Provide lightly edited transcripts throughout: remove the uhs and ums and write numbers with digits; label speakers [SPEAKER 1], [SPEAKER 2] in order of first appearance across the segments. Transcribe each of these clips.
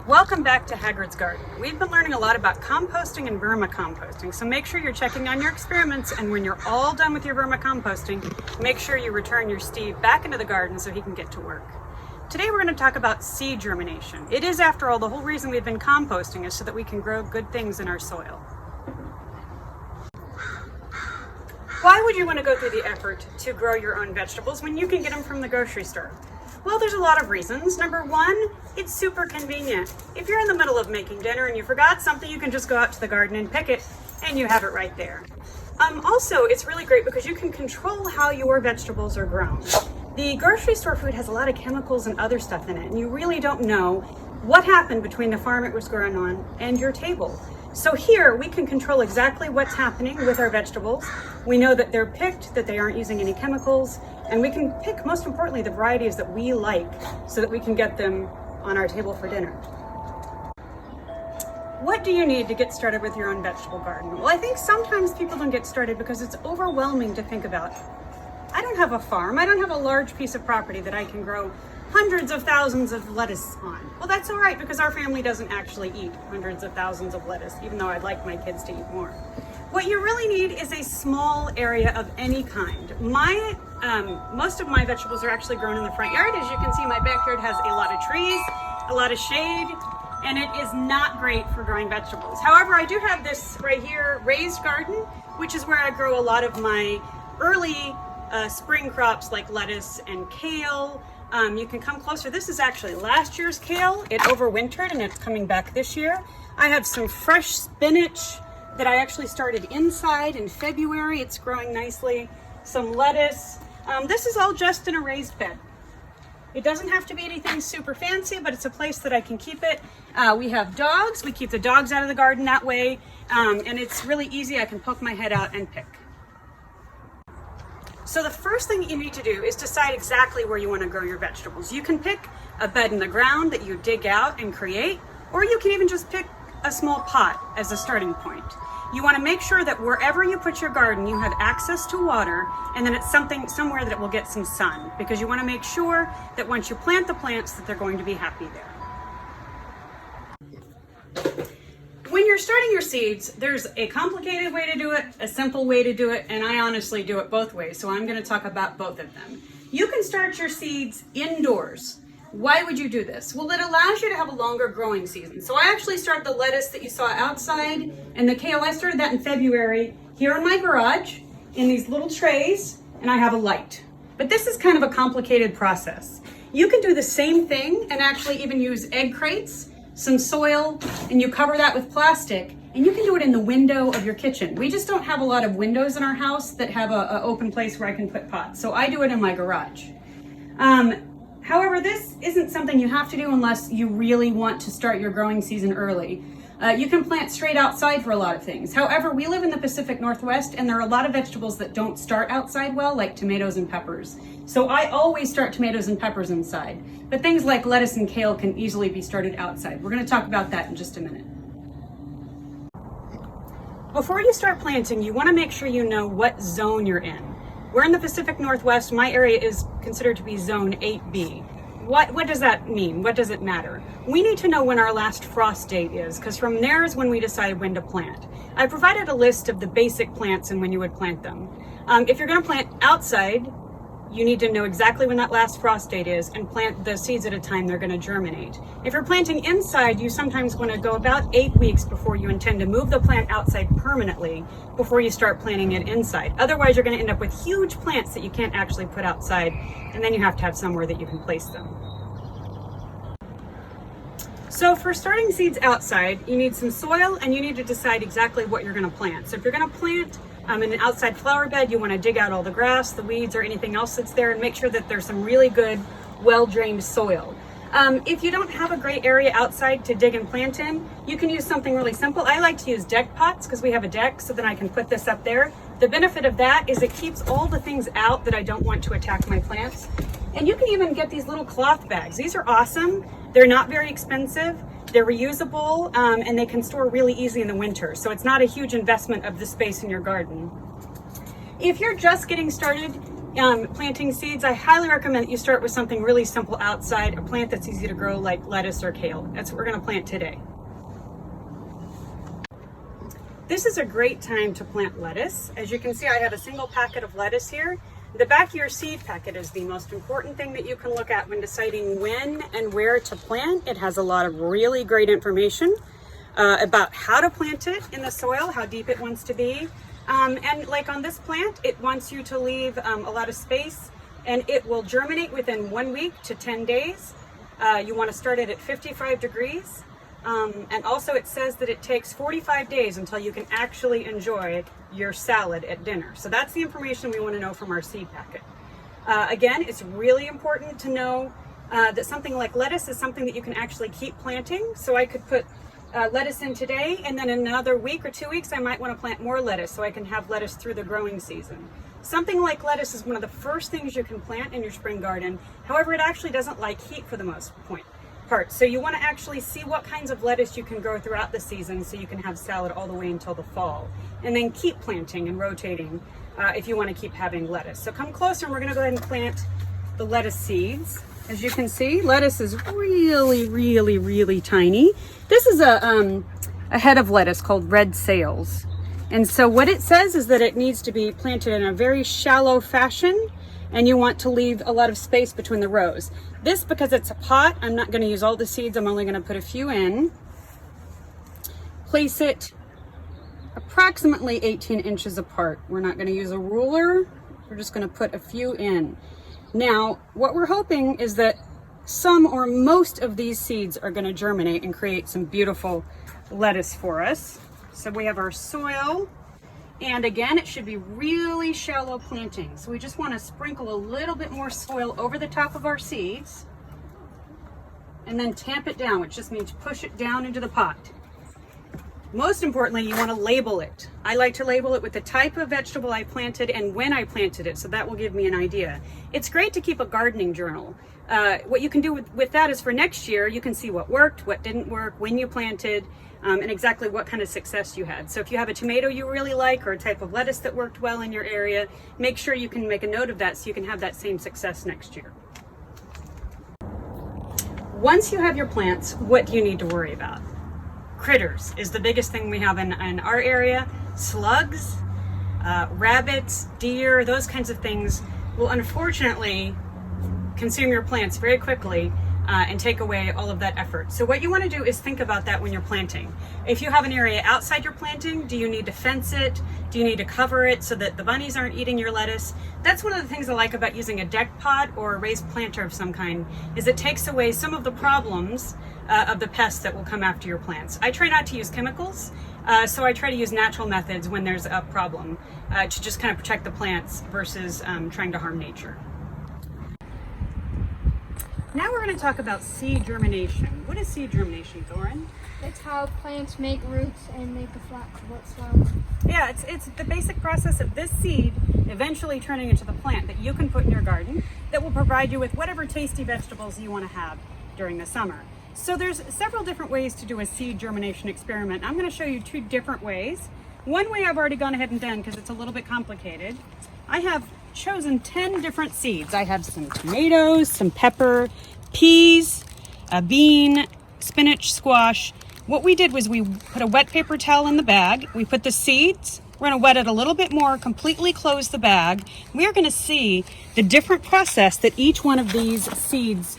[SPEAKER 1] Welcome back to Hagrid's Garden. We've been learning a lot about composting and vermicomposting, so make sure you're checking on your experiments, and when you're all done with your vermicomposting, make sure you return your Steve back into the garden so he can get to work. Today we're going to talk about seed germination. It is, after all, the whole reason we've been composting is so that we can grow good things in our soil. Why would you want to go through the effort to grow your own vegetables when you can get them from the grocery store? Well, there's a lot of reasons. Number one, it's super convenient. If you're in the middle of making dinner and you forgot something, you can just go out to the garden and pick it, and you have it right there. Also, it's really great because you can control how your vegetables are grown. The grocery store food has a lot of chemicals and other stuff in it, and you really don't know what happened between the farm it was grown on and your table. So here we can control exactly what's happening with our vegetables. We know that they're picked, that they aren't using any chemicals, and we can pick, most importantly, the varieties that we like so that we can get them on our table for dinner. What do you need to get started with your own vegetable garden? Well, I think sometimes people don't get started because it's overwhelming to think about. I don't have a farm. I don't have a large piece of property that I can grow hundreds of thousands of lettuce on. Well, that's all right because our family doesn't actually eat hundreds of thousands of lettuce, even though I'd like my kids to eat more. What you really need is a small area of any kind. Most of my vegetables are actually grown in the front yard. As you can see, my backyard has a lot of trees, a lot of shade, and it is not great for growing vegetables. However, I do have this right here, raised garden, which is where I grow a lot of my early spring crops like lettuce and kale. You can come closer. This is actually last year's kale. It overwintered and it's coming back this year. I have some fresh spinach that I actually started inside in February. It's growing nicely. Some lettuce. This is all just in a raised bed. It doesn't have to be anything super fancy, but it's a place that I can keep it. We have dogs. We keep the dogs out of the garden that way. And it's really easy. I can poke my head out and pick. So the first thing you need to do is decide exactly where you want to grow your vegetables. You can pick a bed in the ground that you dig out and create, or you can even just pick a small pot as a starting point. You want to make sure that wherever you put your garden, you have access to water, and then it's somewhere that it will get some sun, because you want to make sure that once you plant the plants that they're going to be happy there. When you're starting your seeds, there's a complicated way to do it, a simple way to do it, and I honestly do it both ways, so I'm going to talk about both of them. You can start your seeds indoors. Why would you do this? Well, it allows you to have a longer growing season. So I actually started the lettuce that you saw outside, and the kale, I started that in February here in my garage in these little trays, and I have a light. But this is kind of a complicated process. You can do the same thing and actually even use egg crates, some soil, and you cover that with plastic, and you can do it in the window of your kitchen. We just don't have a lot of windows in our house that have an open place where I can put pots, so I do it in my garage. However, this isn't something you have to do unless you really want to start your growing season early. You can plant straight outside for a lot of things. However, we live in the Pacific Northwest, and there are a lot of vegetables that don't start outside well, like tomatoes and peppers. So I always start tomatoes and peppers inside. But things like lettuce and kale can easily be started outside. We're going to talk about that in just a minute. Before you start planting, you want to make sure you know what zone you're in. We're in the Pacific Northwest. My area is considered to be zone 8B. What does that mean? What does it matter? We need to know when our last frost date is, because from there is when we decide when to plant. I provided a list of the basic plants and when you would plant them. If you're going to plant outside, you need to know exactly when that last frost date is and plant the seeds at a time they're going to germinate. If you're planting inside, you sometimes want to go about 8 weeks before you intend to move the plant outside permanently before you start planting it inside. Otherwise, you're going to end up with huge plants that you can't actually put outside, and then you have to have somewhere that you can place them. So for starting seeds outside, you need some soil and you need to decide exactly what you're going to plant. So if you're going to plant in an outside flower bed, you want to dig out all the grass, the weeds, or anything else that's there and make sure that there's some really good, well-drained soil. If you don't have a great area outside to dig and plant in, you can use something really simple. I like to use deck pots because we have a deck, so then I can put this up there. The benefit of that is it keeps all the things out that I don't want to attack my plants. And you can even get these little cloth bags. These are awesome. They're not very expensive. They're reusable, and they can store really easy in the winter. So it's not a huge investment of the space in your garden. If you're just getting started planting seeds, I highly recommend that you start with something really simple outside, a plant that's easy to grow like lettuce or kale. That's what we're gonna plant today. This is a great time to plant lettuce. As you can see, I have a single packet of lettuce here. The back of your seed packet is the most important thing that you can look at when deciding when and where to plant. It has a lot of really great information about how to plant it in the soil, how deep it wants to be. And like on this plant, it wants you to leave a lot of space, and it will germinate within 1 week to 10 days. You want to start it at 55 degrees. And also it says that it takes 45 days until you can actually enjoy your salad at dinner. So that's the information we want to know from our seed packet. Again, it's really important to know that something like lettuce is something that you can actually keep planting. So I could put lettuce in today, and then in another week or 2 weeks I might want to plant more lettuce so I can have lettuce through the growing season. Something like lettuce is one of the first things you can plant in your spring garden. However, it actually doesn't like heat for the most part. So you want to actually see what kinds of lettuce you can grow throughout the season so you can have salad all the way until the fall. And then keep planting and rotating if you want to keep having lettuce. So come closer and we're going to go ahead and plant the lettuce seeds. As you can see, lettuce is really, really, really tiny. This is a head of lettuce called red sails. And so what it says is that it needs to be planted in a very shallow fashion, and you want to leave a lot of space between the rows. This, because it's a pot, I'm not going to use all the seeds, I'm only going to put a few in. Place it approximately 18 inches apart. We're not going to use a ruler, we're just going to put a few in. Now, what we're hoping is that some or most of these seeds are going to germinate and create some beautiful lettuce for us. So we have our soil, and again, it should be really shallow planting. So we just want to sprinkle a little bit more soil over the top of our seeds and then tamp it down, which just means push it down into the pot. Most importantly, you want to label it. I like to label it with the type of vegetable I planted and when I planted it, so that will give me an idea. It's great to keep a gardening journal. What you can do with that is for next year, you can see what worked, what didn't work, when you planted, and exactly what kind of success you had. So if you have a tomato you really like or a type of lettuce that worked well in your area, make sure you can make a note of that so you can have that same success next year. Once you have your plants, what do you need to worry about? Critters is the biggest thing we have in our area. Slugs, rabbits, deer, those kinds of things will unfortunately consume your plants very quickly and take away all of that effort. So what you want to do is think about that when you're planting. If you have an area outside your planting, do you need to fence it? Do you need to cover it so that the bunnies aren't eating your lettuce? That's one of the things I like about using a deck pot or a raised planter of some kind, is it takes away some of the problems of the pests that will come after your plants. I try not to use chemicals, so I try to use natural methods when there's a problem to just kind of protect the plants versus trying to harm nature. Now we're going to talk about seed germination. What is seed germination, Thorin?
[SPEAKER 2] It's how plants make roots and make a flat soil.
[SPEAKER 1] Yeah, it's the basic process of this seed eventually turning into the plant that you can put in your garden that will provide you with whatever tasty vegetables you want to have during the summer. So there's several different ways to do a seed germination experiment. I'm going to show you two different ways. One way I've already gone ahead and done because it's a little bit complicated. I have chosen 10 different seeds. I have some tomatoes, some pepper, peas, a bean, spinach, squash. What we did was we put a wet paper towel in the bag. We put the seeds. We're going to wet it a little bit more, completely close the bag. We are going to see the different process that each one of these seeds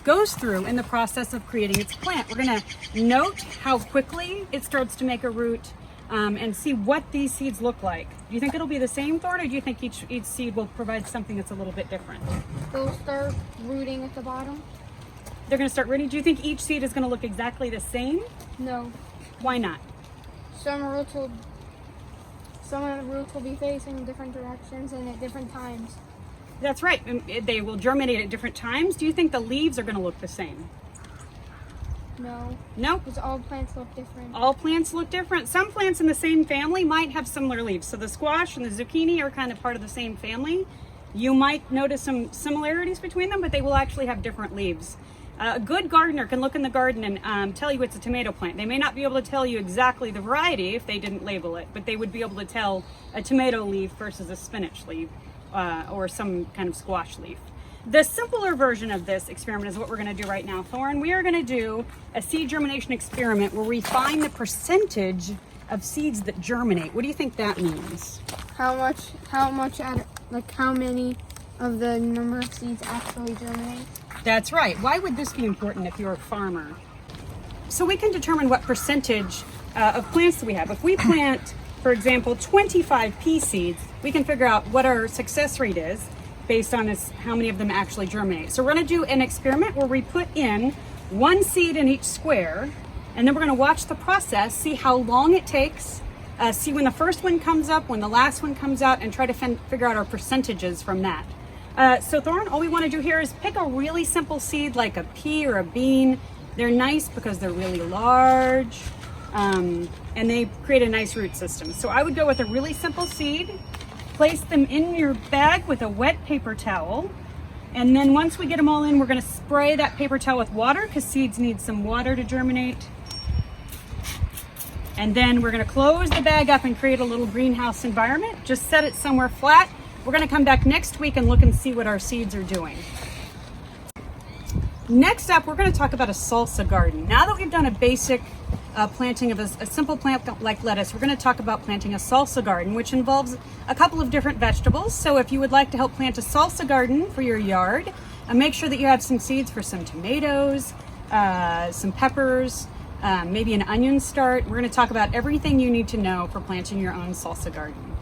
[SPEAKER 1] goes through in the process of creating its plant. We're going to note how quickly it starts to make a root and see what these seeds look like. Do you think it'll be the same, Thorn, or do you think each seed will provide something that's a little bit different?
[SPEAKER 2] They'll start rooting at the bottom.
[SPEAKER 1] They're going to start rooting. Do you think each seed is going to look exactly the same?
[SPEAKER 2] No.
[SPEAKER 1] Why not?
[SPEAKER 2] Some of the roots will be facing different directions and at different times.
[SPEAKER 1] That's right. They will germinate at different times. Do you think the leaves are going to look the same?
[SPEAKER 2] No.
[SPEAKER 1] No?
[SPEAKER 2] Because all plants look different.
[SPEAKER 1] All plants look different. Some plants in the same family might have similar leaves. So the squash and the zucchini are kind of part of the same family. You might notice some similarities between them, but they will actually have different leaves. A good gardener can look in the garden and tell you it's a tomato plant. They may not be able to tell you exactly the variety if they didn't label it, but they would be able to tell a tomato leaf versus a spinach leaf or some kind of squash leaf. The simpler version of this experiment is what we're going to do right now, Thorn. We are going to do a seed germination experiment where we find the percentage of seeds that germinate. What do you think that means?
[SPEAKER 2] How many of the number of seeds actually germinate?
[SPEAKER 1] That's right. Why would this be important if you're a farmer? So we can determine what percentage of plants that we have. If we plant, for example, 25 pea seeds, we can figure out what our success rate is based on how many of them actually germinate. So we're going to do an experiment where we put in one seed in each square, and then we're going to watch the process, see how long it takes, see when the first one comes up, when the last one comes out, and try to figure out our percentages from that. So Thorn, all we want to do here is pick a really simple seed like a pea or a bean. They're nice because they're really large and they create a nice root system. So I would go with a really simple seed, place them in your bag with a wet paper towel. And then once we get them all in, we're going to spray that paper towel with water because seeds need some water to germinate. And then we're going to close the bag up and create a little greenhouse environment. Just set it somewhere flat. We're going to come back next week and look and see what our seeds are doing. Next up, we're going to talk about a salsa garden. Now that we've done a basic planting of a simple plant like lettuce, we're going to talk about planting a salsa garden, which involves a couple of different vegetables. So if you would like to help plant a salsa garden for your yard, make sure that you have some seeds for some tomatoes, some peppers, maybe an onion start. We're going to talk about everything you need to know for planting your own salsa garden.